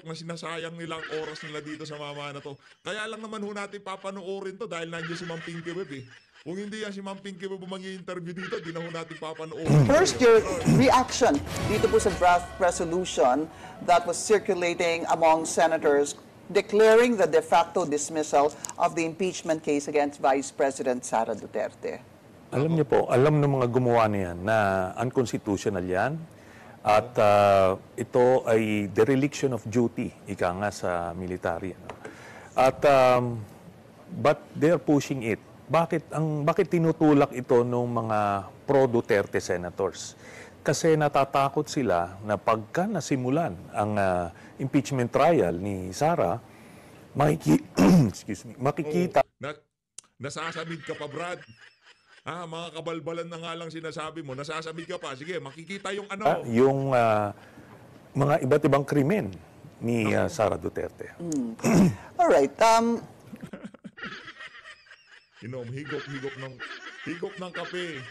na sinasayang nilang oras nila dito sa mama na to. Kaya lang naman ho natin papanoorin to dahil nandiyan si Ma'am Pinky Web eh. Kung hindi yan si Ma'am Pinky Web mag-i-interview dito, di na ho natin papanoorin. First, your reaction dito po sa draft resolution that was circulating among senators declaring the de facto dismissal of the impeachment case against Vice President Sara Duterte. Alam niyo po, alam ng mga gumawa niyan na unconstitutional yan at ito ay dereliction of duty, ika nga sa military. Ano? At but they're pushing it. Bakit tinutulak ito ng mga pro-Duterte senators? Kasi natatakot sila na pagka nasimulan ang impeachment trial ni Sara, makikita. Nasasamid ka pa, Brad. Mga kabalbalan na nga lang sinasabi mo. Nasasamid ka pa. Sige, makikita yung ano. Yung mga iba't ibang krimen ni Sara Duterte. All right. Higop ng kape.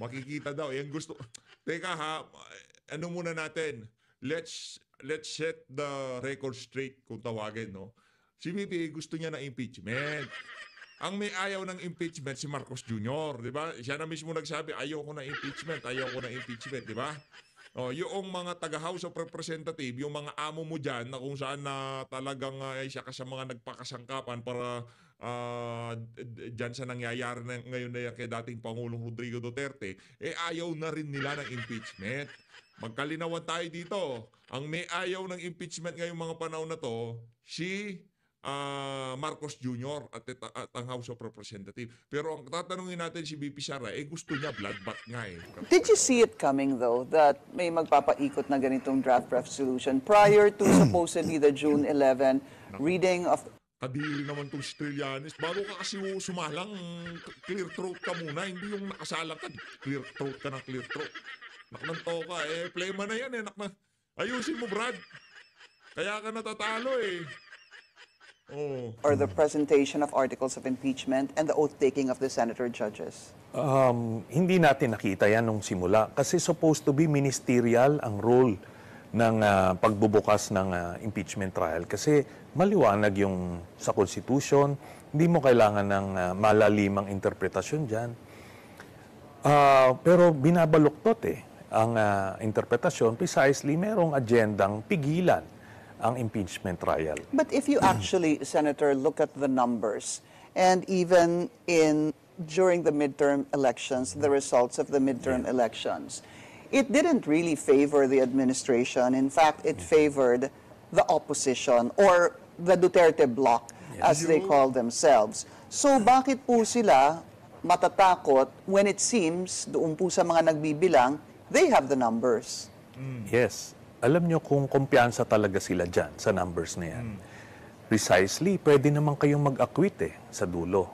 Makikita daw. Yan gusto. Teka ha, ano muna natin? Let's set the record straight kung tawagin, no? Si VP gusto niya ng impeachment. Ang may ayaw ng impeachment si Marcos Jr., di ba? Siya na mismo nagsabi, ayaw ko ng impeachment, di ba? Yung mga taga-House of Representative, yung mga amo mo dyan na kung saan na talagang siya ka sa mga nagpakasangkapan para dyan sa nangyayari na ngayon na kay dating Pangulong Rodrigo Duterte, ayaw na rin nila ng impeachment. Magkalinawan tayo dito. Ang may ayaw ng impeachment ngayong mga panahon na to, si Marcos Jr. at ang House of Representatives. Pero ang tatanungin natin si VP Sara, gusto niya bloodbath nga eh. Did you see it coming though that may magpapaikot na ganitong draft resolution prior to supposedly the June 11 reading of... Kadiri naman itong Strillanes. Bago ka kasi sumalang, clear throat ka muna. Hindi yung nakasalang ka, clear throat ka ng clear throat. Naknanto ka, play mo na yan eh. Ayusin mo, Brad. Kaya ka natatalo eh. Or the presentation of articles of impeachment and the oath-taking of the senator judges? Hindi natin nakita yan nung simula. Kasi supposed to be ministerial ang role ng pagbubukas ng impeachment trial. Kasi maliwanag yung sa Constitution, hindi mo kailangan ng malalimang interpretasyon dyan. Pero binabaluktot ang interpretasyon. Precisely, merong agendang pigilan ang impeachment trial. But if you actually, Senator, look at the numbers, and even during the midterm elections, the results of the midterm elections, it didn't really favor the administration. In fact, it favored the opposition or the Duterte bloc, as they call themselves. So bakit po sila matatakot when it seems, doon po sa mga nagbibilang, they have the numbers? Yes. Alam nyo kung kumpiyansa talaga sila dyan sa numbers na yan. Precisely, pwede naman kayong mag-acquit sa dulo.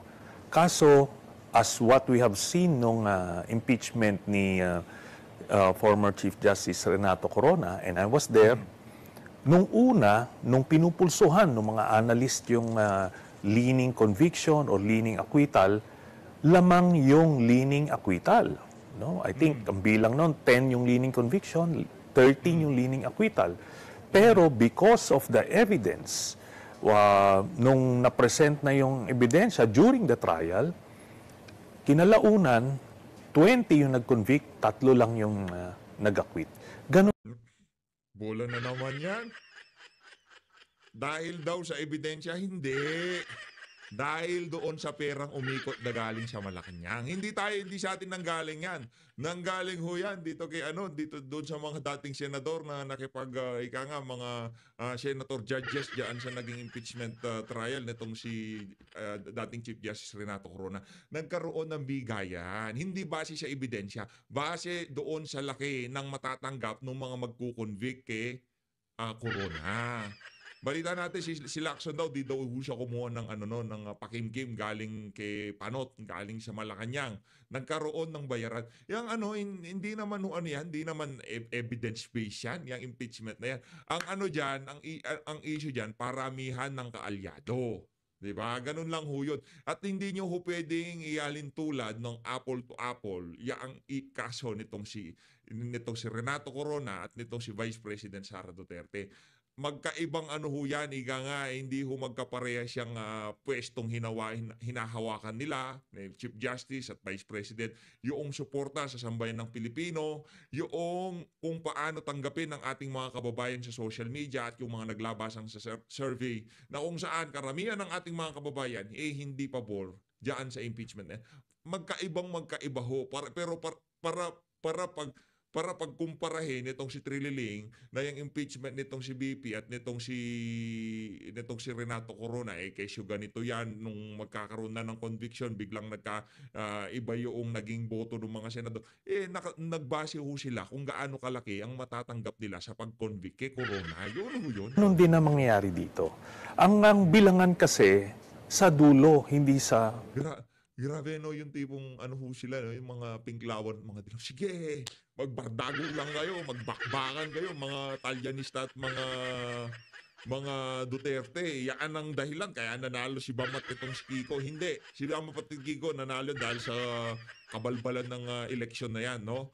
Kaso, as what we have seen nung impeachment ni former Chief Justice Renato Corona, and I was there, nung pinupulsuhan ng mga analyst yung leaning conviction or leaning acquittal, lamang yung leaning acquittal. No? I think ang bilang noon, 10 yung leaning conviction, 13 yung leaning acquittal. Pero because of the evidence, nung na-present na yung ebidensya during the trial, kinalaunan, 20 yung nag-convict, 3 lang yung nag-acquit. Ganun. Bola na naman yan. Dahil daw sa ebidensya, hindi. Dahil doon sa perang umikot na galing sa Malacanang. Hindi sa atin nanggaling yan. Nanggaling ho yan dito kay dito doon sa mga dating senador na mga senator judges diyan sa naging impeachment trial nitong si dating Chief Justice Renato Corona. Nagkaroon ng bigayan. Hindi base sa ebidensya, base doon sa laki ng matatanggap ng mga magkukonvict kay Corona. Balita natin si Lacson daw di daw siya kumuha ng ng pakimkim galing kay Panot, galing sa Malacanang. Nagkaroon ng bayaran. Yang hindi naman hindi naman evidence based yan, yung impeachment na yan. Ang diyan, ang issue diyan, paramihan ng kaalyado. 'Di ba? Ganun lang ho yun. At hindi nyo ho pwedeng ialin tulad ng apple to apple, yang kaso nitong si Renato Corona at nitong si Vice President Sara Duterte. magkaibang ano ho yan, ika nga, hindi ho magkaparehas siyang pwestong hinahawakan nila, Chief Justice at Vice President, yung suporta sa sambayan ng Pilipino, yung kung paano tanggapin ng ating mga kababayan sa social media at yung mga naglabasang sa survey na kung saan karamihan ng ating mga kababayan hindi pabor diyan sa impeachment. Magkaiba ho, para pagkumparahin nitong si Trililing na yung impeachment nitong si BP at nitong si Renato Corona kesyo ganito yan nung magkakaroon na ng conviction biglang iba yung naging boto ng mga senador nagbase ho sila kung gaano kalaki ang matatanggap nila sa pag-convict kay Corona. Yun. Anong din na mangyayari dito? Ang bilangan kasi sa dulo, hindi sa... Grabe no, yung tipong ano ho sila, no, yung mga pinklawan, mga dilaw. Sige, magbardago lang kayo, magbakbakan kayo, mga Talyanista at mga Duterte. Yan ang dahilan kaya nanalo si Bamat itong si Kiko. Hindi, si Bamat at Kiko nanalo dahil sa kabalbalan ng eleksyon na yan, no?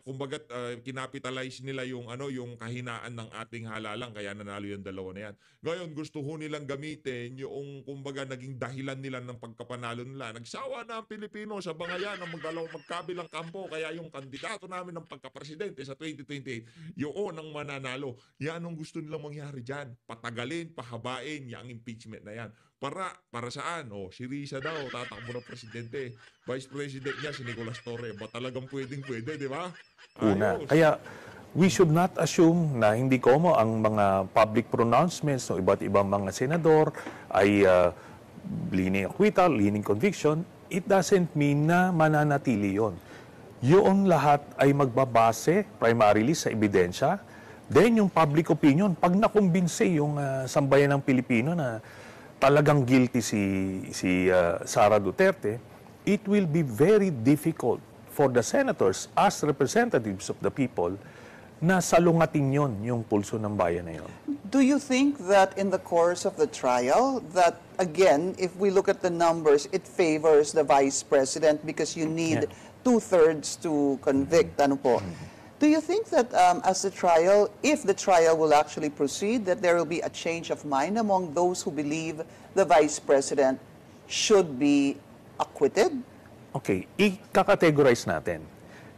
Kumbaga kinapitalize nila yung kahinaan ng ating halalang kaya nanalo yung dalawa na yan. Ngayon gusto ho nilang gamitin yung kumbaga naging dahilan nila ng pagkapanalo nila. Nagsawa na ang Pilipino sa bangayan ng magkabilang kampo kaya yung kandidato namin ng pagkapresidente sa 2028 yun ang mananalo. Yan ang gusto nilang mangyari dyan. Patagalin, pahabain yung impeachment na yan. Para saan? Si Risa daw, tatakbo na presidente. Vice President niya, si Nicolas Torre. Ba talagang pwedeng-pwede, di ba? Una. Ayos. Kaya we should not assume na hindi komo ang mga public pronouncements ng iba't ibang mga senador ay leaning acquittal, leaning conviction. It doesn't mean na mananatili yon. Yung lahat ay magbabase primarily sa ebidensya. Then yung public opinion, pag nakumbinse yung sambayan ng Pilipino na talagang guilty si Sara Duterte, it will be very difficult for the senators as representatives of the people na salungatin yon yung pulso ng bayan na yon. Do you think that in the course of the trial, that again, if we look at the numbers, it favors the Vice President because you need two-thirds to convict? Ano po? Do you think that as the trial, if the trial will actually proceed, that there will be a change of mind among those who believe the Vice President should be acquitted? Okay, i-categorize natin.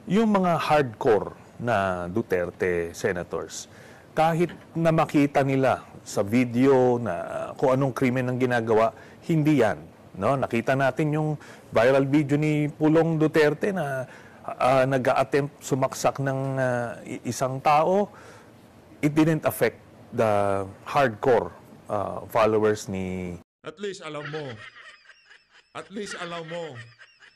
Yung mga hardcore na Duterte senators, kahit na makita nila sa video na kung anong krimen ang ginagawa, hindi yan. No? Nakita natin yung viral video ni Pulong Duterte na nag-a-attempt sumaksak ng isang tao. It didn't affect the hardcore followers ni... At least alam mo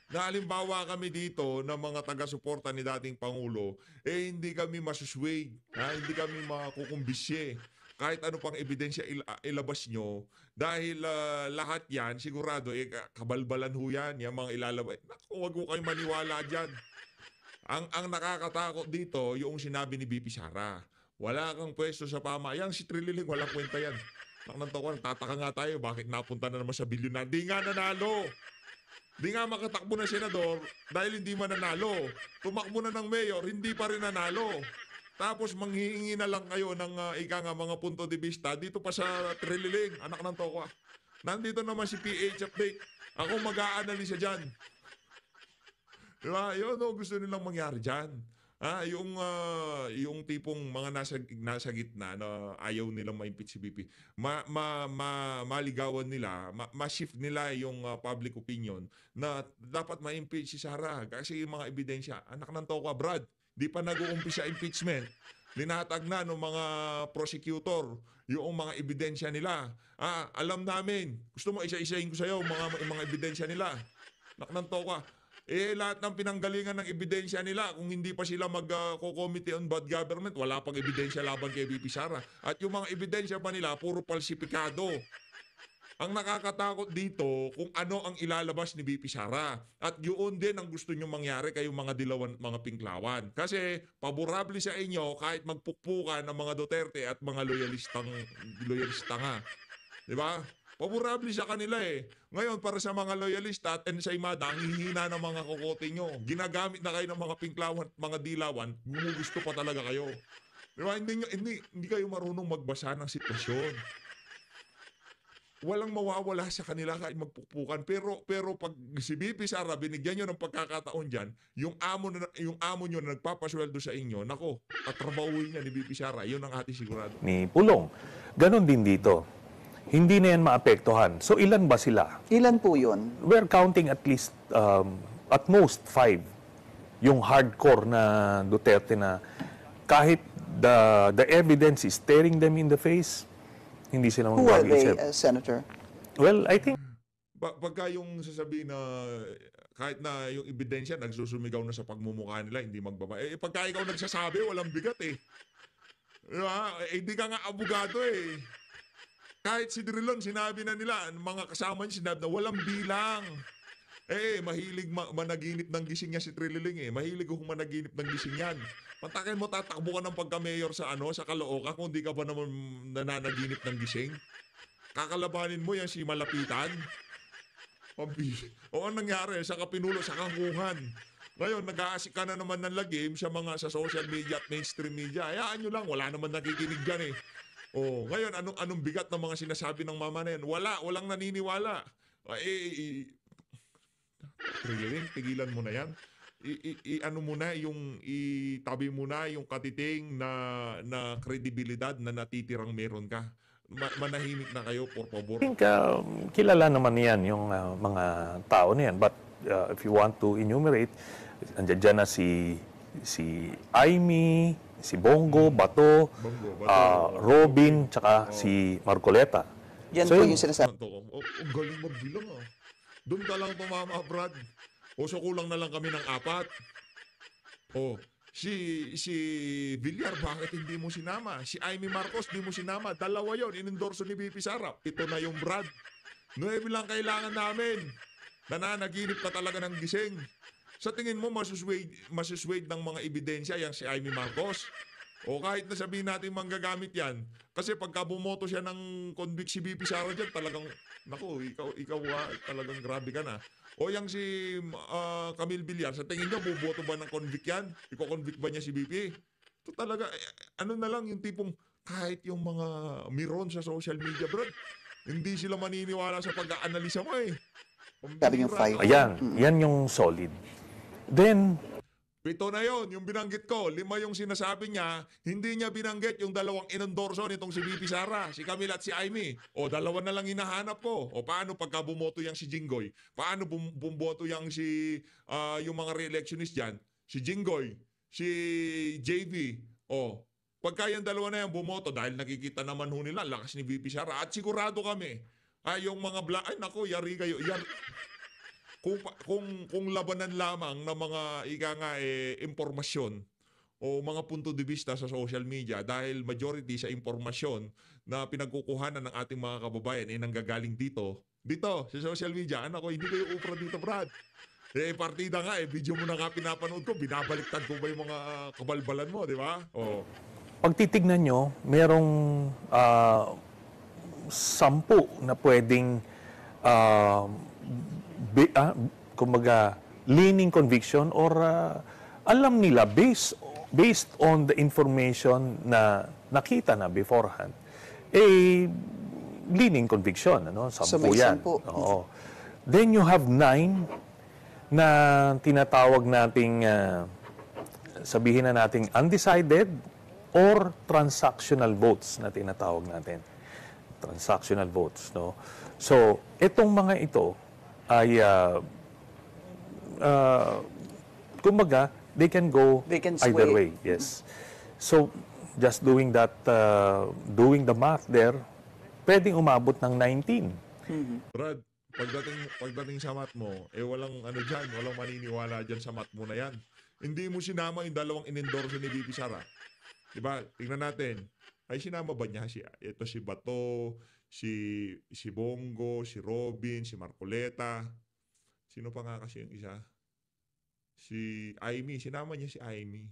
na halimbawa kami dito ng mga taga-suporta ni dating Pangulo, hindi kami masusway, hindi kami makukumbisye. Kahit ano pang ebidensya ilabas nyo, dahil lahat yan, sigurado, kabalbalan ho yan, yung mga ilalabas. Naku, huwag ho kayo maniwala dyan. Ang nakakatakot dito, yung sinabi ni BP Sara, wala kang pwesto sa pamahalaan. Si Trililing, walang kwenta yan. Tataka nga tayo, bakit napunta na naman sa bilyon? Di nga nanalo. Di nga makatakbo na senador dahil hindi mananalo. Tumakbo na ng mayor, hindi pa rin nanalo. Tapos manghihingi na lang kayo ng mga punto de vista dito pa sa Trililing, anak ng toko. Nandito naman si PH Update. Ako mag-aanalisa dyan. Diba? Yun gusto nilang mangyari dyan. Yung tipong mga nasa gitna na ayaw nilang ma-impeach si BP. Maligawan nila, ma-shift nila yung public opinion na dapat ma-impeach si Sara kasi yung mga ebidensya. Anak ng toka, Brad, di pa nag-uumpisa impeachment. Linatag na ng mga prosecutor yung mga ebidensya nila. Alam namin. Gusto mo isa-isahin ko sa'yo mga ebidensya nila. Anak ng toka. Lahat ng pinanggalingan ng ebidensya nila, kung hindi pa sila mag-committee on bad government, wala pang ebidensya laban kay BP Sara. At yung mga ebidensya pa nila, puro falsifikado. Ang nakakatakot dito, kung ano ang ilalabas ni BP Sara. At yun din ang gusto nyo mangyari kayong mga dilawan, mga pinklawan. Kasi, paborable sa inyo, kahit magpukpukan ng mga Duterte at mga loyalista nga. Diba? Paborable sa kanila Ngayon, para sa mga loyalista at ensaymada, ang hihina ng mga kokote nyo. Ginagamit na kayo ng mga pinklawan, mga dilawan, gumugusto pa talaga kayo. Di ba? Hindi kayo marunong magbasa ng sitwasyon. Walang mawawala sa kanila kahit magpukpukan. Pero pag si BP Sara, binigyan nyo ng pagkakataon dyan, yung amo nyo na nagpapasweldo sa inyo, nako, tatrabahuin niya ni BP Sara. Yun ang ating sigurado. Ni Pulong. Ganon din dito. Hindi na yan maapektuhan. So ilan ba sila? Ilan po yun? We're counting at least, at most 5. Yung hardcore na Duterte na kahit the evidence is staring them in the face, hindi sila Who are they, mag-isip. Senator? Well, I think Pagka yung sasabihin na kahit na yung ebidensya nagsusumigaw na sa pagmumukha nila, hindi magbaba. Pagka ikaw nagsasabi, walang bigat eh. Diba? Hindi ka nga abogado eh. Kahit si Drilon, sinabi na nila, mga kasama niya sinabi na walang bilang. Mahilig managinip ng gising niya si Trililing eh. Mahilig kung managinip ng gising yan. Pantakin mo, tatakbo ka ng pagka-mayor sa sa Caloocan kung di ka ba naman nananaginip ng gising. Kakalabanin mo yan si Malapitan. O ang nangyari, sa kapinulo, sa kangkungan. Ngayon, nag-aasik ka na naman ng lagim sa sa social media at mainstream media. Hayaan nyo lang, wala naman nakikinig dyan eh. Ngayon, anong bigat ng mga sinasabi ng mama na yan? Walang naniniwala. Trililing, tigilan mo na yan. Ano mo na itabi mo na yung katiting na kredibilidad na natitirang meron ka. Manahimik na kayo, por favor. think kilala naman yan yung mga tao na yan. But if you want to enumerate, andyan dyan na si Aimee, si Bongo, Bato, Robin, tsaka si Marcoleta. Yan So, po yun, yung sinasabi. Ang galing magbilang ah. Doon ka lang tumama, Brad. So kulang na lang kami ng 4. Si Villar, bakit hindi mo sinama? Si Aimee Marcos, di mo sinama. 2 yon, inendorso ni BP Sara. 7 na yung Brad. 9 lang kailangan namin. Nananaginip ka talaga ng gising. Sa tingin mo, masuswade ng mga ebidensya yan si Aimee Marcos? O kahit na sabihin natin manggagamit yan. Kasi pagka bumoto siya ng convict si BP Sara dyan, talagang, naku, ikaw talagang grabe ka na. O yang si Camille Villar, sa tingin niya, buboto ba ng convict yan? Iko-convict ba niya si BP? Ito talaga, ano na lang yung tipong kahit yung mga miron sa social media, bro, hindi sila maniniwala sa pag-aanalisa mo eh. Sabi yung Pambira. 5. ayan, yan yung solid. Then, 7 na yon, yung binanggit ko. 5 yung sinasabi niya, hindi niya binanggit yung 2 inendorso nitong si BP Sara, si Camille at si Aimee. 2 na lang hinahanap ko. Paano pagka bumoto yang si Jinggoy? Paano bumoto yang yung mga re-electionist dyan? Si Jinggoy, si JV. Pagka yung 2 na yan bumoto, dahil nakikita naman ho nila, lakas ni BP Sara. At sigurado kami, yung mga yari kayo. Kung labanan lamang ng mga impormasyon o mga punto de vista sa social media, dahil majority sa impormasyon na pinagkukuhanan ng ating mga kababayan nanggagaling dito sa social media. Hindi kayo upra dito, Brad. Partida nga video mo na nga pinapanood ko, binabaliktad ko ba yung mga kabalbalan mo, di ba? pag titignan nyo, merong 10 na pwedeng kumbaga leaning conviction or alam nila based on the information na nakita na beforehand, leaning conviction, 10 So, may yan. 10. Oo. Then you have 9 na tinatawag nating sabihin na nating undecided or transactional votes na tinatawag natin. Transactional votes, no? So, itong mga ito ay kumbaga, they can go They can either sway. way. Yes. So, just doing that, doing the math there, pwedeng umabot ng 19. Brad, pagdating sa mat mo, walang walang maniniwala dyan sa mat mo na yan. Hindi mo sinama yung 2 inendorso ni BP Sara. Diba? Tingnan natin. Ay, sinama ba niya ito si Bato, si Bongo, si Robin, si Marcoleta. Sino pa nga kasi yung isa? Si Aimee, sinama niya si Aimee.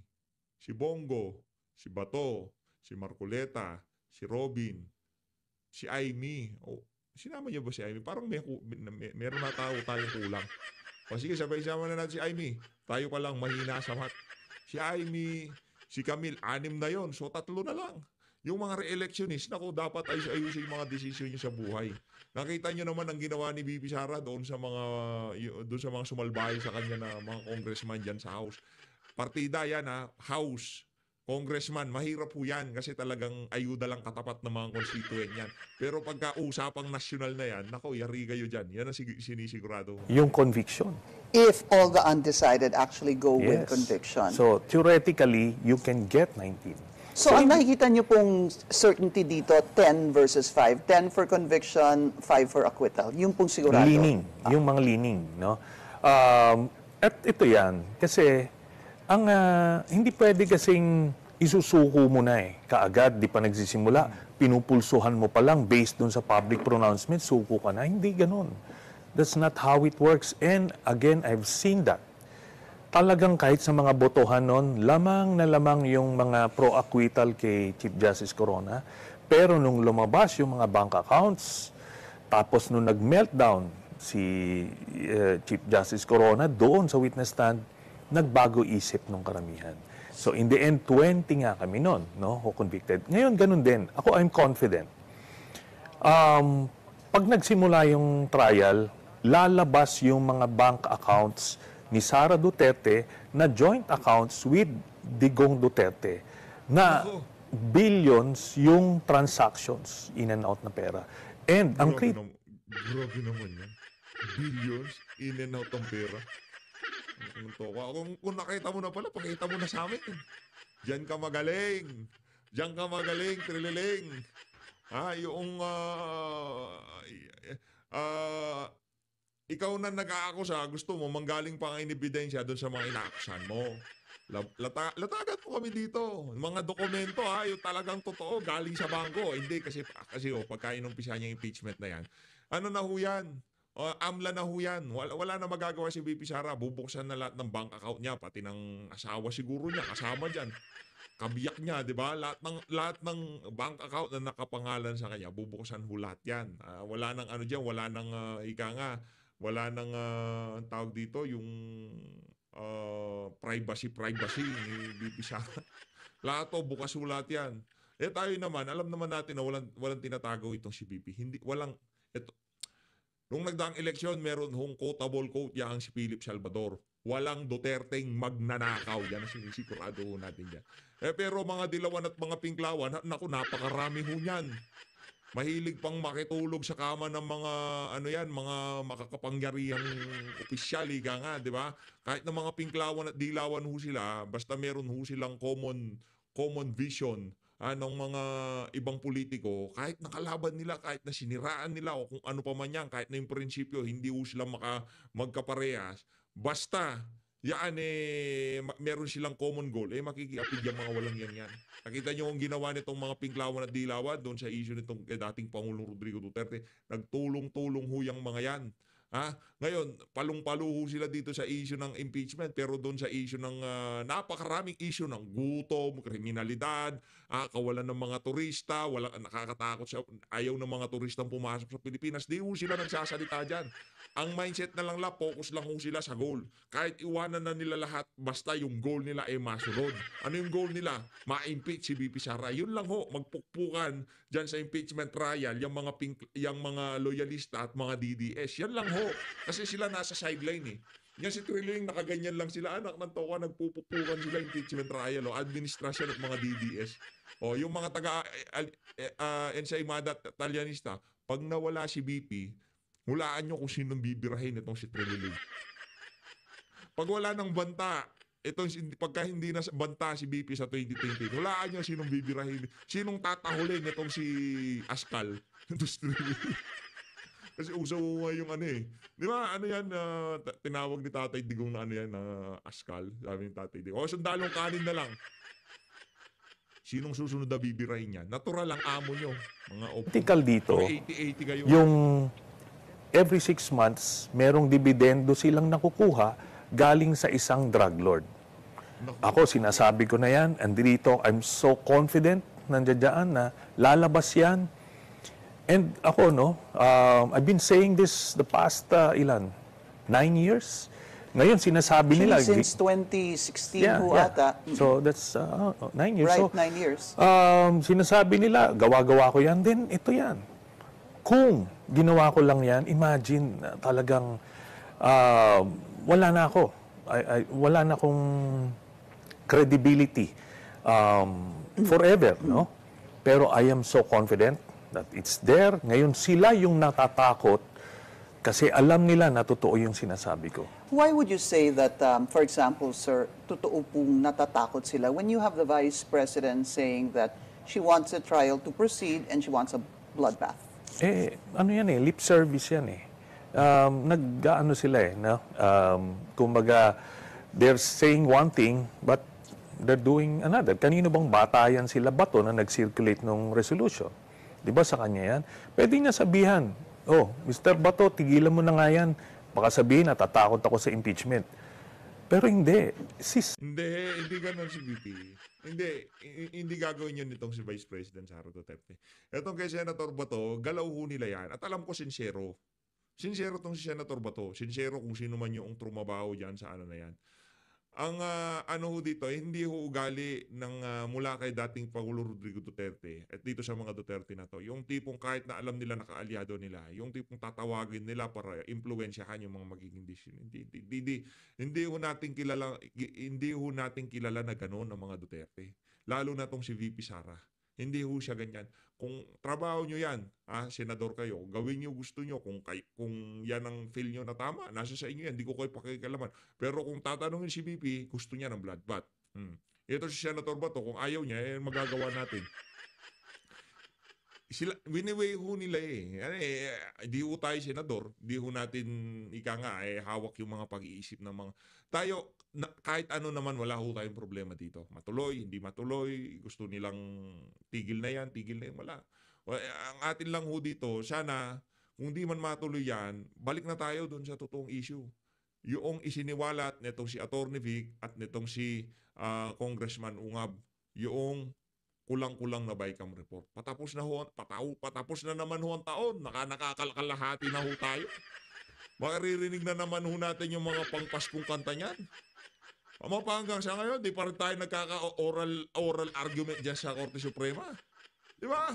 Si Bongo, si Bato, si Marcoleta, si Robin, si Aimee. Sinama niya ba si Aimee? Parang meron na tayong kulang. Sige, sabay-sama na natin si Aimee. Tayo pa lang mahina sa mat. Si Aimee, Si Camille, 6 na yon. So 3 na lang. Yung mga re-electionist, naku, dapat ayusin yung mga desisyon nyo sa buhay. Nakita nyo naman ang ginawa ni Bibi Sara doon sa mga sumalbahay sa kanya na mga congressman dyan sa House. Partida yan ha, House. Congressman, mahirap po yan kasi talagang ayuda lang katapat ng mga constituent yan. Pero pagka usapang nasyonal na yan, nako, yari kayo dyan. Yan ang sinisigurado. Yung conviction. If all the undecided actually go with Yes. conviction. So, theoretically, you can get 19. So, ang nakikita niyo pong certainty dito, 10 versus 5. 10 for conviction, 5 for acquittal. Yung pong sigurado. Leaning. Yung mga leaning, no? At ito yan. Kasi, hindi pwede kasing isusuko mo na kaagad, di pa nagsisimula. Pinupulsuhan mo pa lang based dun sa public pronouncement, suko ka na. Hindi ganun. That's not how it works. And again, I've seen that. Talagang kahit sa mga botohan nun, lamang na lamang yung mga pro-acquittal kay Chief Justice Corona. Pero nung lumabas yung mga bank accounts, tapos nung nag-meltdown si Chief Justice Corona doon sa witness stand, nagbago isip ng karamihan. So in the end, 20 nga kami noon, no, who convicted. Ngayon, ganun din. Ako, I'm confident. Pag nagsimula yung trial, lalabas yung mga bank accounts ni Sara Duterte na joint accounts with Digong Duterte na billions yung transactions in and out na pera. And ang Grabe naman yan. Billions in and out ng pera. Kung nakita mo na pala, pakita mo na sa amin. Diyan ka magaling. Diyan ka magaling, Trililing. Ikaw na nag-aakusa, gusto mo, manggaling pa ang inibidensya doon sa mga inaakusan mo. Latagan mo kami dito. Mga dokumento, yung talagang totoo, galing sa bangko. Hindi, kasi pagka inumpisa niya yung impeachment na yan, ano na ho yan? AMLA na ho yan. Wala na magagawa si VP Sara. Bubuksan na lahat ng bank account niya, pati ng asawa siguro niya, kasama dyan. Kabiyak niya, di ba? Lahat ng bank account na nakapangalan sa kanya, bubuksan ho lahat yan. Wala nang ano dyan, wala nang wala nang tawag dito, yung privacy ni VP Sara. Lahat to, bukas ho lahat yan. Tayo naman, alam naman natin na walang tinatago itong si VP. Nung nagdaang eleksyon, meron hong quotable quote yang si Philip Salvador. Walang Duterteng magnanakaw. Yan ang sinisigurado natin dyan. Pero mga dilawan at mga pinklawan, naku, napakarami ho niyan. Mahilig pang makitulog sa kama ng mga makakapangyarihang opisyal, di ba? Kahit ng mga pinklawan at dilawan ho sila, basta meron ho silang common vision ng mga ibang politiko, kahit nakalaban nila, kahit na siniraan nila o kung ano pa man yan, kahit na yung prinsipyo, hindi ho sila magkaparehas. Basta, meron silang common goal, makikiapid yung mga walang yan. Nakita nyo ang ginawa nitong mga pinklawan at dilawan doon sa issue nitong dating Pangulong Rodrigo Duterte. Nagtulong-tulong ho yung mga yan. Ngayon, palong-paluho sila dito sa issue ng impeachment, pero doon sa issue ng napakaraming issue ng gutom, kriminalidad, kawalan ng mga turista, nakakatakot ayaw ng mga turistang pumasok sa Pilipinas, di ho sila nagsasalita dyan. Ang mindset na lang focus lang ho sila sa goal. Kahit iwanan na nila lahat, basta yung goal nila ay masunod. Ano yung goal nila? Ma-impeach si VP Sara. Yun lang ho, magpukpukan dyan sa impeachment trial, yung mga loyalista at mga DDS. Yan lang ho. Kasi sila nasa sideline Yan si Trilling, nakaganyan lang sila. Anak ng toka, nagpupupukan sila impeachment trial. Administrasyon at mga DDS. Yung mga taga-ensaymada at talyanista, pag nawala si VP, hulaan nyo kung sinong bibirahin itong si Trilling. Pag wala ng banta, pagka hindi na banta si BP sa 2020, hulaan nyo sinong bibirahin, sinong tatahulin itong si Askal. Kasi uso yung di ba, tinawag ni Tatay Digong na Askal, sabi ni Tatay Digong. Sundalong kanin na lang. Sinong susunod na bibirahin niya? Natural lang amo nyo. Mga Typical dito, 80 kayo. yung every 6 months, merong dividendo silang nakukuha galing sa isang drug lord. Ako, sinasabi ko na yan, and dito, I'm so confident nandiyan na lalabas yan. And ako, I've been saying this the past, 9 years, Ngayon, sinasabi nila... Since 2016 po ata. So, that's 9 years. Right, So, 9 years. sinasabi nila, gawa-gawa ko yan, then ito yan. Kung ginawa ko lang yan, imagine, talagang wala na ako. Wala na akong credibility forever, no? Pero I am so confident that it's there. Ngayon, sila yung natatakot kasi alam nila na totoo yung sinasabi ko. Why would you say that, for example, sir, totoo pong natatakot sila when you have the Vice President saying that she wants a trial to proceed and she wants a bloodbath? Ano yan lip service yan nag-ano sila no? Kumbaga, they're saying one thing, but they're doing another. Kanino bang batayan sila Bato na nag-circulate ng resolution? Di ba sa kanya yan? Pwede niya sabihan, Mr. Bato, tigilan mo na nga yan. Baka sabihin, natatakot ako sa impeachment. Pero hindi. Hindi ganun si VP. Hindi gagawin yun nitong si Vice President Sara Duterte. Etong kay Senator Bato, galaw ho nila yan. At alam ko sincero. Sincero tong si Senator Bato. Sincero kung sino man yung trumabaho dyan sa ano na yan. Ang ano ho dito, hindi ho ugali ng mula kay dating Pangulo Rodrigo Duterte at dito sa mga Duterte na to. Yung tipong kahit na alam nila nakaalyado nila, yung tipong tatawagin nila para impluwensyahan yung mga magiging decision. Hindi ho natin kilala na gano'n ang mga Duterte. Lalo na tong si VP Sara. Hindi ho siya ganyan. Kung trabaho nyo yan, senador kayo, gawin nyo gusto nyo. Kung yan ang feel nyo na tama, nasa sa inyo yan. Hindi ko kayo pakikalaman. Pero kung tatanungin si VP, gusto niya ng bloodbath. Ito si Senator Bato, kung ayaw niya, magagawa natin. Winiweigh ho nila di ho tayo senador, di ho natin hawak yung mga pag-iisip ng mga tayo, kahit ano naman wala ho tayong problema dito. Matuloy, hindi matuloy, gusto nilang tigil na yan, wala. Ang atin lang ho dito, sana kung di man matuloy yan, balik na tayo doon sa totoong issue. Yung isiniwalat nitong si Attorney Vic at nitong si Congressman Ungab, yung kulang-kulang na BICAM report. Patapos na naman ho ang taon. Nakakalahati na ho tayo. Makaririnig na naman ho natin yung mga pangpaskong kanta niyan. Hanggang sa ngayon, di pa rin tayo nagkaka-oral argument dyan sa Korte Suprema. Di ba?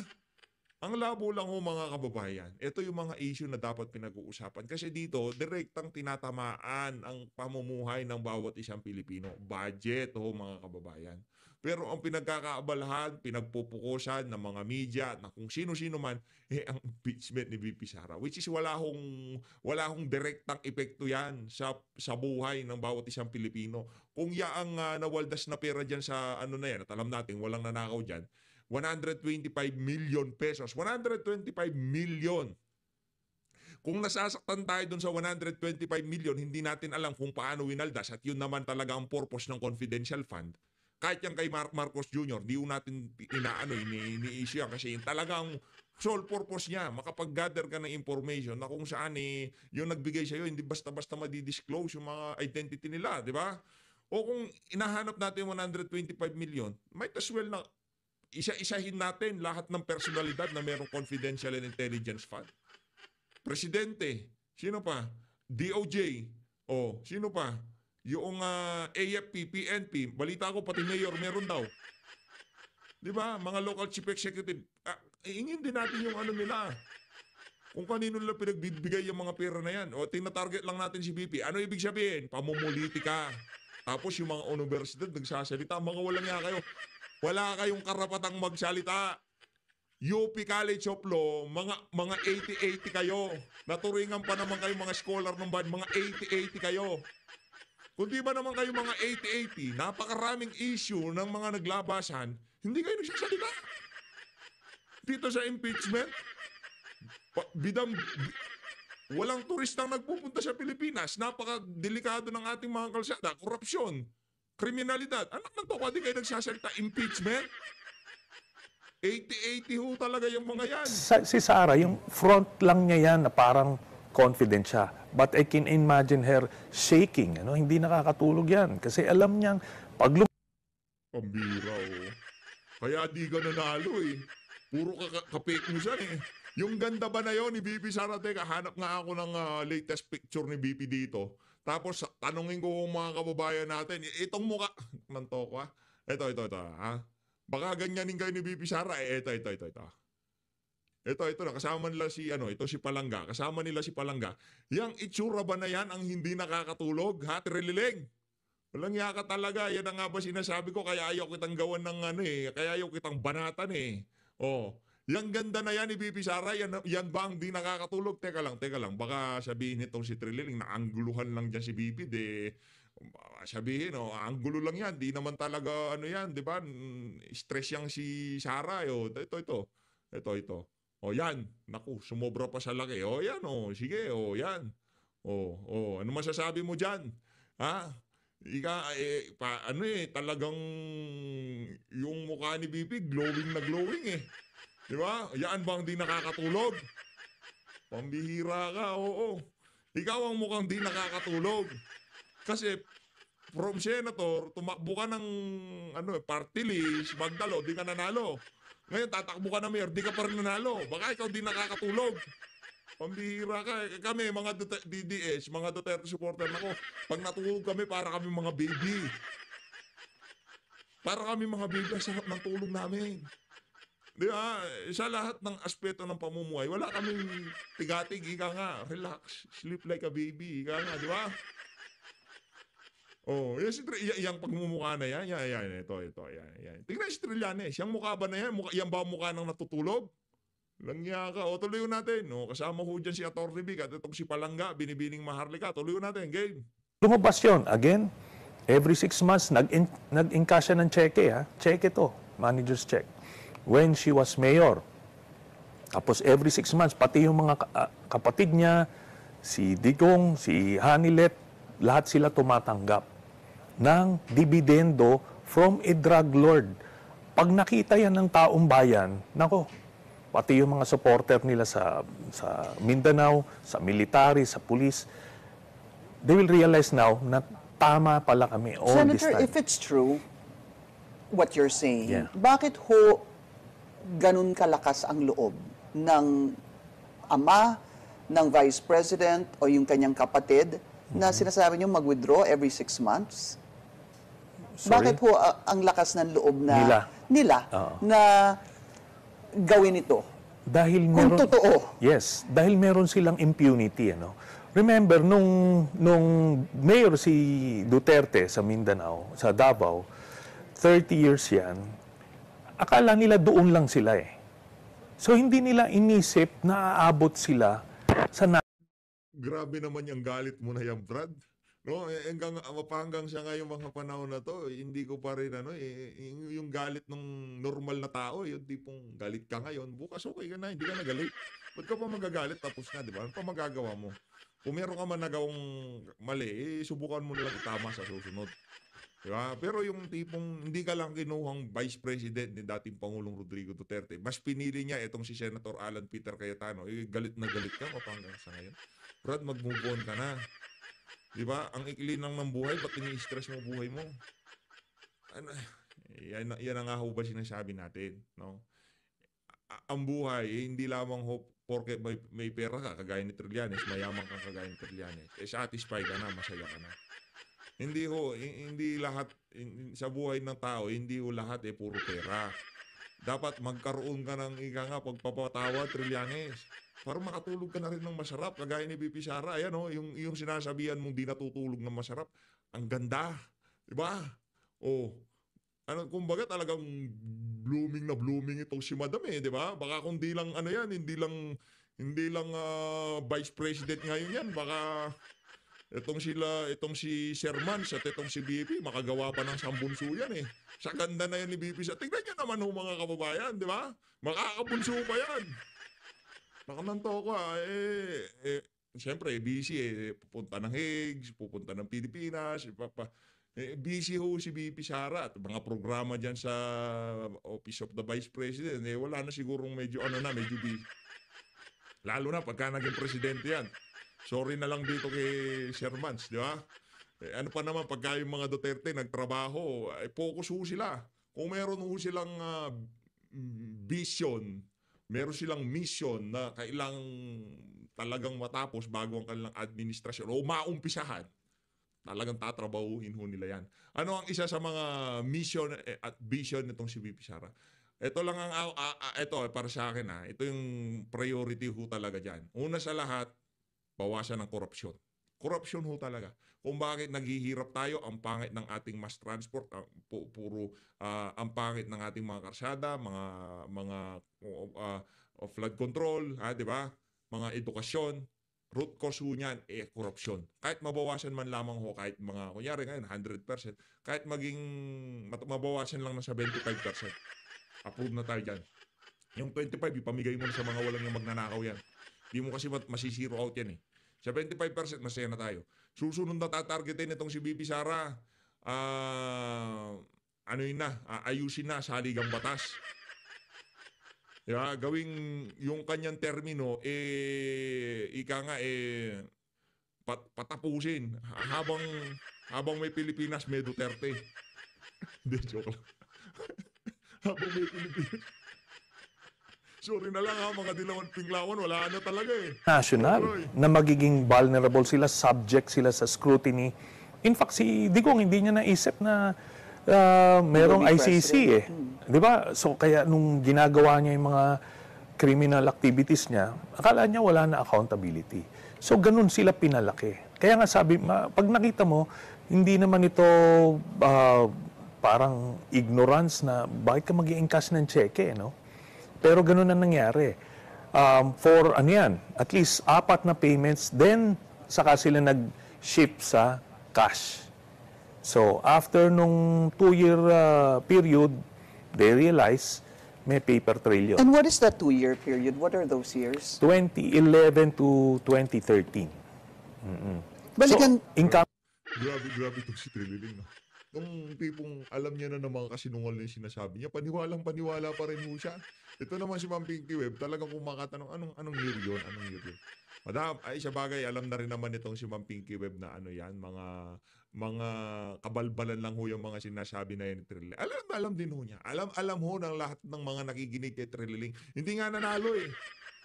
Ang labo lang ho mga kababayan. Ito yung mga issue na dapat pinag-uusapan. Kasi dito, direktang tinatamaan ang pamumuhay ng bawat isang Pilipino. Budget ho mga kababayan. Pero ang pinagkakaabalahan, pinagpupukusan ng mga media na kung sino-sino man, ang impeachment ni VP Sara. Which is wala hong direktang epekto yan sa buhay ng bawat isang Pilipino. Kung yaang nawaldas na pera dyan sa ano na yan, at alam natin, walang nanakaw dyan, 125 million pesos. 125 million. Kung nasasaktan tayo dun sa 125 million, hindi natin alam kung paano winaldas at yun naman talaga ang purpose ng confidential fund. Kahit yan kay Marcos Jr., di natin ini-issue yan kasi yung talagang sole purpose niya, makapag-gather ka ng information na kung saan yung nagbigay sa'yo, hindi basta-basta madi-disclose yung mga identity nila, di ba? O kung inahanap natin 125 million, might as well na isa-isahin natin lahat ng personalidad na mayroong confidential and intelligence fund. Presidente, sino pa? DOJ, sino pa? Yung AFP, PNP, balita ko pati mayor meron daw. Di ba? Mga local chief executive, ingin din natin yung ano nila. Kung kanino nila pinagbibigay yung mga pera na yan. O tina-target lang natin si BP. Ano ibig sabihin? Pamumulitika. Tapos yung mga universidad nagsasalita, mga walang nga kayo. Wala kayong karapatang magsalita. UP College of Law, mga 80-80 kayo. Naturingan pa naman kayo mga scholar ng band, mga 80-80 kayo. Kung di ba naman kayo mga 80-80, napakaraming issue ng mga naglabasan, hindi kayo nagsasalita. Dito sa impeachment, walang turistang nagpupunta sa Pilipinas, napakadelikado ng ating mga kalsada, korupsyon, kriminalidad. Anak ng toko, di kayo nagsasalita, impeachment? 80-80 ho talaga yung mga yan. Si Sara, yung front lang niya yan na parang confident siya. But I can imagine her shaking. Hindi nakakatulog yan. Kasi alam niyang pag Pambira, Kaya di ka nanalo Puro ka-fake news yan Yung ganda ba na yon ni BP Sara? Teka, hanap nga ako ng latest picture ni BP dito. Tapos tanungin ko kung mga kababayan natin, itong mukha ng toko ah. Ito ha. Baka ganyanin kayo ni BP Sara. Ito. Ito na kasama nila si ito si Palangga. Kasama nila si Palangga. Yang itsura ba na yan ang hindi nakakatulog? Ha, Trililing? Walang yaka talaga. Yan ang nga ba sinasabi ko kaya ayaw kitang gawan ng kaya ayaw kitang banatan eh. Oh, yang ganda na yan ni BP Sara, yan ba ang di nakakatulog? Teka lang. Baka sabihin nitong si Trililing na angguluhan lang dyan si BP, sabihin, anggulo lang yan. Di naman talaga, yan, di ba? Stress yang si Sara, Ito. O yan, naku, sumobra pa sa laki. O yan, sige, yan. Ano masasabi mo dyan? Ha? Talagang yung mukha ni BP, glowing na glowing eh. Di ba? Yan bang di nakakatulog? Pambihira ka, oo. Ikaw ang mukhang di nakakatulog. Kasi from senator, tumakbo ka ng party list, magdalo, di ka nanalo. Ngayon, tatakbo ka na mayor, di ka pa rin nanalo. Baka ikaw di nakakatulog. Pambihira ka. Kami, mga DDS, mga Duterte supporter ako, pag natulog kami, para kami mga baby. Para kami mga baby, ang sarap ng tulog namin. Di ba? Sa lahat ng aspeto ng pamumuhay, wala kaming tigatig, ika nga, relax, sleep like a baby, ika nga, di ba? Yung pagmumukha na yan, ito, yan. Tingnan si Trillanes, yung mukha ba na yan? Yan ba mukha ng natutulog? Langya ka. Tuloy natin. Kasama ho dyan si Atty. Vic at itong si Palangga, binibining Maharlika. Tuloy natin, game. Lumabas yun. Again, every 6 months, nag-inka siya ng cheque. Cheque to, manager's check. When she was mayor. Tapos every 6 months, pati yung mga kapatid niya, si Digong, si Hanilet, lahat sila tumatanggap ng dividendo from a drug lord. Pag nakita yan ng taong bayan, nako, pati yung mga supporter nila sa Mindanao, sa military, sa police, they will realize now na tama pala kami all this Senator, time. if it's true, what you're saying, Yeah. bakit ho ganun kalakas ang loob ng ama, ng vice president o yung kanyang kapatid na sinasabi niyo mag-withdraw every 6 months? Sorry? Bakit ho ang lakas ng loob nila Oo. na gawin ito? Dahil Kung meron, totoo. yes, dahil meron silang impunity, Remember, nung mayor si Duterte sa Mindanao, sa Davao, 30 years yan, akala nila doon lang sila eh. So hindi nila inisip na aabot sila sa Grabe naman yung galit mo na yan, Brad. Hanggang sa ngayong mga panahon na to, hindi ko pa rin yung galit ng normal na tao, yung tipong galit ka ngayon, bukas okay ka na, hindi ka na galit. Ba't ka pa magagalit, tapos na, di ba? Ano pa magagawa mo? Kung meron ka man nagawang mali, subukan mo nalang itama sa susunod. Di ba? Pero yung tipong hindi ka lang kinuhang vice president ni dating Pangulong Rodrigo Duterte, mas pinili niya itong si Senator Alan Peter Cayetano, galit na galit ka hanggang sa ngayon. Brad, mag-move on ka na. Di ba? Ang ikli ng buhay, ba't ini-stress mo buhay mo? Yan ang nga ho ba sinasabi natin, no? Ang buhay, hindi lamang porke may pera ka, kagaya ni Trillanes, mayaman kang kagaya ni Trillanes, satisfy ka na, masaya ka na. Hindi lahat, sa buhay ng tao, hindi ho lahat puro pera. Dapat magkaroon ka ng pagpapatawa, Trillanes, para makatulog ka na rin ng masarap, kagaya ni BP Sara. Ayan yung sinasabihan mong di natutulog ng masarap, ang ganda, di ba? Kumbaga talagang blooming na blooming itong si Madam di ba? Baka kung di lang hindi lang vice president ngayon yan, baka itong si Sherman at itong si BP makagawa pa ng sambunso yan Sa ganda na yan ni BP sa. Tingnan niyo naman mga kababayan, di ba? Makakabunso pa yan. Nakananto ko siyempre busy pupunta ng Hague, pupunta ng Pilipinas, busy ho si BP Sara at mga programa dyan sa Office of the Vice President. Wala na sigurong medyo busy. Lalo na pagka naging presidente yan. Sorry na lang dito kay Shermans, di ba? Ano pa naman pagka yung mga Duterte nagtrabaho, focus ho sila. Kung meron ho silang vision, meron silang mission na kailangang talagang matapos bago ang kanilang administrasyon o maumpisahan, Talagang tatrabahuhin ho nila yan. Ano ang isa sa mga mission at vision nitong si VP Sara? Ito lang ang, ito para sa akin ito yung priority ho talaga dyan. Una sa lahat, bawasan ng korupsyon. Korupsyon ho talaga. Kung bakit naghihirap tayo, ang pangit ng ating mass transport, ang pangit ng ating mga karsada, mga flood control, di ba? Mga edukasyon, root cause ho niyan, korupsyon. Kahit mabawasan man lamang ho, kahit mga, kunyari ngayon, 100%, kahit maging mabawasan lang na 75%, approve na tayo dyan. Yung 25, ipamigay mo na sa mga walang yung magnanakaw yan. Hindi mo kasi masisiro out yan eh. Sa 25%, masaya na tayo. Susunod na tatargetin itong si BP Sara, ayusin na sa haligang batas. Diba? Gawing yung kanyang termino, patapusin. Habang may Pilipinas, may Duterte. Hindi, joke lang. Habang may Pilipinas. Sorry na lang mga Pinglawan, wala na talaga eh. National, na magiging vulnerable sila, subject sila sa scrutiny. In fact, si Digong hindi niya naisip na merong ICC eh. Di ba? So kaya nung ginagawa niya yung mga criminal activities niya, akala niya wala na accountability. So ganun sila pinalaki. Kaya nga sabi, pag nakita mo, hindi naman ito parang ignorance na bakit ka mag-i-encash ng cheque, no? Pero ganun na nangyari. For at least 4 na payments, then saka sila nag-ship sa cash. So after nung 2-year period, they realize may paper trail yun. And what is that 2-year period? What are those years? 2011 to 2013. Balikan, Income Grabe itong si Trililing. No? Nung tipong alam niya na ng mga kasinungaling yung sinasabi niya, paniwala pa rin mo siya. Ito naman si Ma'am Pinky Web, talagang kumakatanong, anong year yun? Anong year yun? Madam, ay sa bagay, alam na rin naman itong si Ma'am Pinky Web na yan, mga kabalbalan lang ho yung mga sinasabi na yan ni Trililing. Alam din ho niya. Alam ho ng lahat ng mga nakikinig kay Trililing. Hindi nga nanalo eh.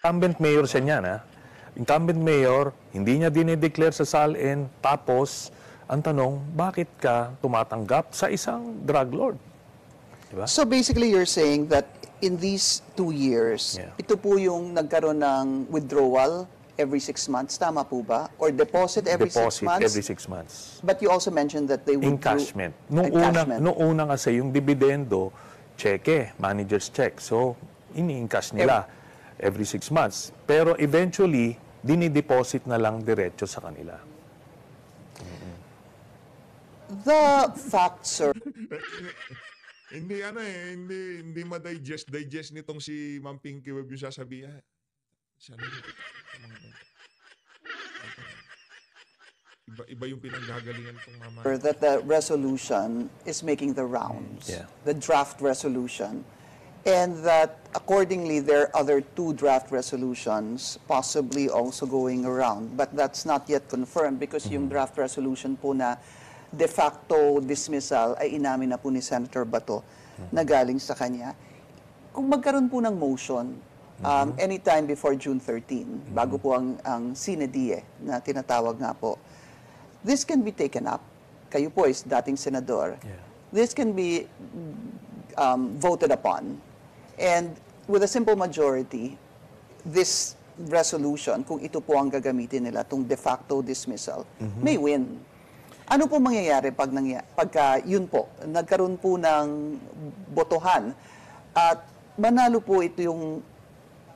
incumbent mayor siya niyan, Incumbent mayor, hindi niya dinideclare sa SALN, tapos, ang tanong, bakit ka tumatanggap sa isang drug lord? Diba? so basically you're saying that in these 2 years, Yeah. ito po yung nagkaroon ng withdrawal every 6 months, tama po ba? Or deposit every 6 months? every 6 months. But you also mentioned that they would Encashment. do encashment. Nung una kasi yung dividendo, cheque, manager's check. So, ini-encash nila every 6 months. Pero eventually, dinideposit na lang diretso sa kanila. The fact, sir, hindi ma-digest nitong si Ma'am Pinky Web yung sasabihin. Iba yung pinanggagalingan itong mama. that the resolution is making the rounds, Yeah. the draft resolution, and that accordingly there are other 2 draft resolutions possibly also going around. But that's not yet confirmed because yung draft resolution po na de facto dismissal ay inamin na po ni Senator Bato na galing sa kanya. Kung magkaroon po ng motion anytime before June 13, bago po ang sine die na tinatawag nga po, this can be taken up. Kayo po is dating senador. Yeah. This can be voted upon. And with a simple majority, this resolution, kung ito po ang gagamitin nila, itong de facto dismissal, may win. Ano po mangyayari pagka yun po, nagkaroon po ng botohan at manalo po ito yung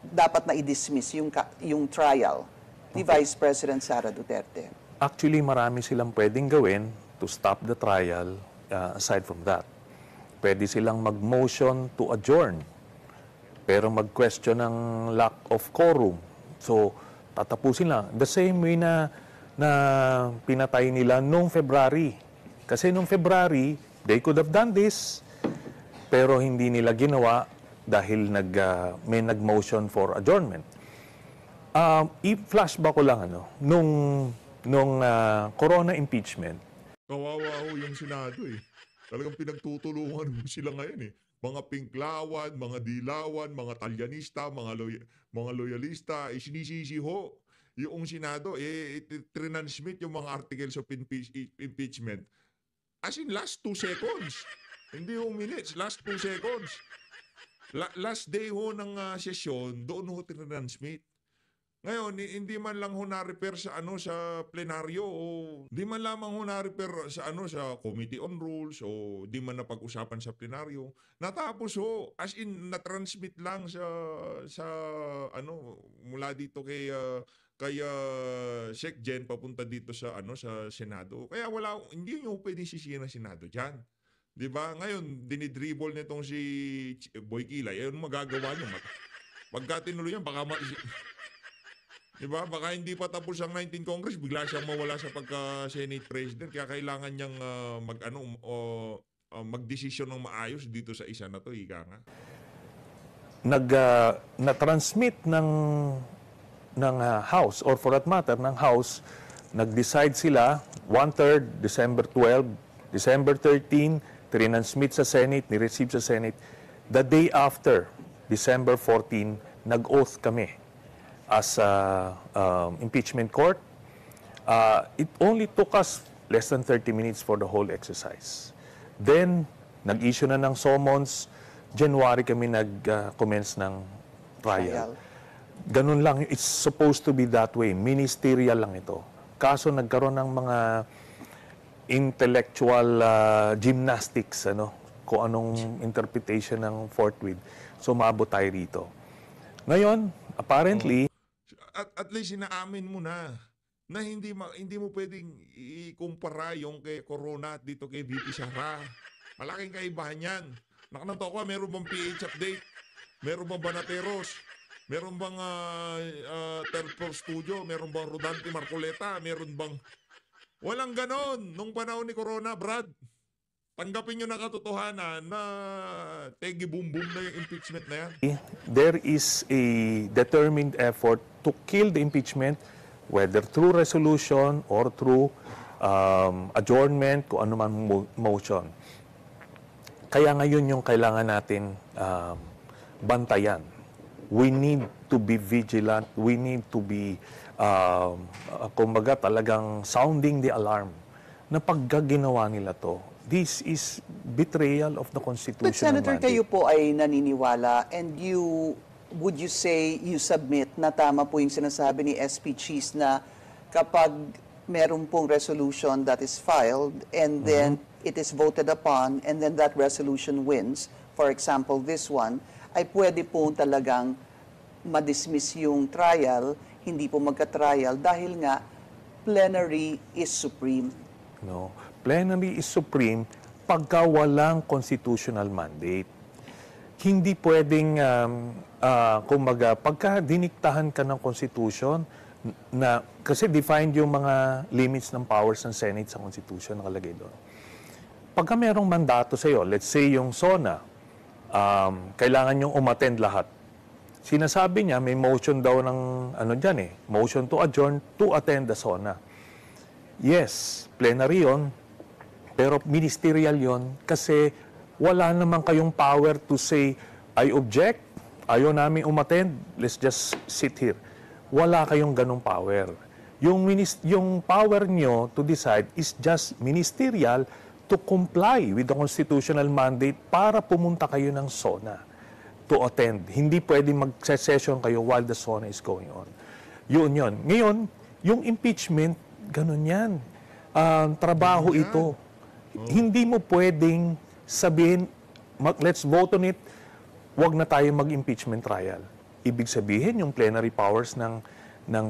dapat na i-dismiss, yung trial ni Vice President Sara Duterte? Actually, marami silang pwedeng gawin to stop the trial aside from that. Pwede silang mag-motion to adjourn, pero mag-question ng lack of quorum. So, tatapusin lang. The same way na pinatay nila noong February. Kasi noong February, they could have done this, pero hindi nila ginawa dahil may nag-motion for adjournment. I-flashback ko lang, nung corona impeachment. Kawawa ho yung Senado eh. Talagang pinagtutulungan mo sila ngayon eh. Mga Pinklawan, mga Dilawan, mga Talyanista, mga loyalista, sinisisi ho yung Senado, transmit yung mga articles of impeachment. As in, last 2 seconds. Hindi yung minutes, last 2 seconds. Last day ho ng sesyon, doon ho transmit. Ngayon, hindi man lang ho na-repair sa sa plenaryo o di man lamang ho na-repair sa sa Committee on Rules o di man napag-usapan sa plenaryo. Natapos ho, as in na-transmit lang sa mula dito kay SecGen papunta dito sa sa Senado. Kaya hindi niyo pwedeng sisihin ng Senado diyan. 'Di ba? Ngayon, dinidribble nitong si Boy Kilay. Ayun magagawa niyo. Pagka tinuloy yan, baka 'di ba? Baka hindi pa tapos ang 19th Congress, bigla siyang mawala sa pagka-Senate President. Kaya kailangan niyang magdesisyon ng maayos dito sa isa na 'to, ika nga. Na-transmit ng House, or for that matter, ng House, nag-decide sila, 1/3, December 12, December 13, transmit sa Senate, ni-receive sa Senate. The day after, December 14, nag-oath kami as impeachment court. It only took us less than 30 minutes for the whole exercise. Then, nag-issue na ng summons. January kami nag-commence ng trial. Ganun lang, it's supposed to be that way. Ministerial lang ito. Kaso nagkaroon ng mga intellectual gymnastics, kung anong interpretation ng forthwith. So, maabot tayo rito. Ngayon, apparently, at least inaamin mo na hindi mo pwedeng ikumpara yung kay Corona at dito kay VP Sara. Malaking kaibahan yan. Nakanato ko, meron bang PH update? Meron bang Banateros? Meron bang third floor studio? Meron bang Rodante Marcoleta? Meron bang... Walang ganon nung panahon ni Corona, Brad. Tanggapin nyo na katotohanan na tegi-boom-boom na yung impeachment na yan. There is a determined effort to kill the impeachment, whether through resolution or through adjournment, kung ano man motion. Kaya ngayon yung kailangan natin bantayan. We need to be vigilant. We need to be, kumbaga talagang sounding the alarm na pagka ginawa nila to, this is betrayal of the Constitution. But Senator, kayo po ay naniniwala, and would you say you submit na tama po yung sinasabi ni SP Cheese na kapag meron pong resolution that is filed and then it is voted upon and then that resolution wins, for example, this one, ay pwede po talagang madismiss yung trial, hindi po magka-trial dahil nga plenary is supreme. No, plenary is supreme pagka walang constitutional mandate. Hindi pwedeng, kumbaga, pagka diniktahan ka ng Constitution, kasi defined yung mga limits ng powers ng Senate sa Constitution, nakalagay doon. Pagka merong mandato sa'yo, let's say yung SONA, kailangan yung umattend lahat. Sinasabi niya, may motion daw ng, motion to adjourn to attend the SONA. Yes, plenary yun, pero ministerial yun kasi wala naman kayong power to say, I object, ayaw namin umattend, let's just sit here. Wala kayong ganong power. Yung power nyo to decide is just ministerial to comply with the constitutional mandate para pumunta kayo ng SONA to attend. Hindi pwedeng mag-session kayo while the SONA is going on. Yun. Ngayon, yung impeachment, ganun yan. Trabaho ito. Hindi mo pwedeng sabihin, let's vote on it, wag na tayo mag-impeachment trial. Ibig sabihin, yung plenary powers ng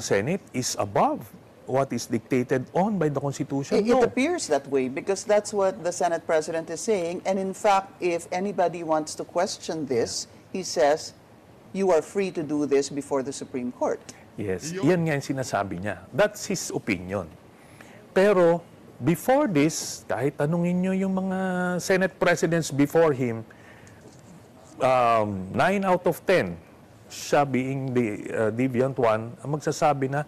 Senate is above what is dictated on by the Constitution. It appears that way because that's what the Senate President is saying. And in fact, if anybody wants to question this, he says, you are free to do this before the Supreme Court. Yes, yan nga yung sinasabi niya. That's his opinion. Pero before this, kahit tanungin nyo yung mga Senate presidents before him, 9 out of 10, siya being the deviant one, magsasabi na,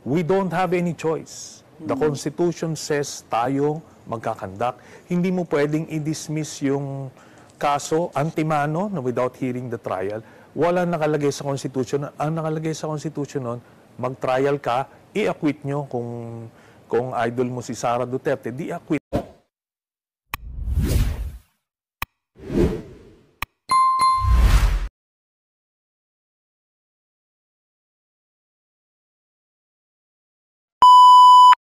we don't have any choice. The Constitution says tayo magkakandak. Hindi mo pwedeng i-dismiss yung kaso antimano na without hearing the trial. Wala nakalagay sa Constitution. Ang nakalagay sa Constitution nun, mag-trial ka, i-acquit nyo kung idol mo si Sara Duterte, di acquit.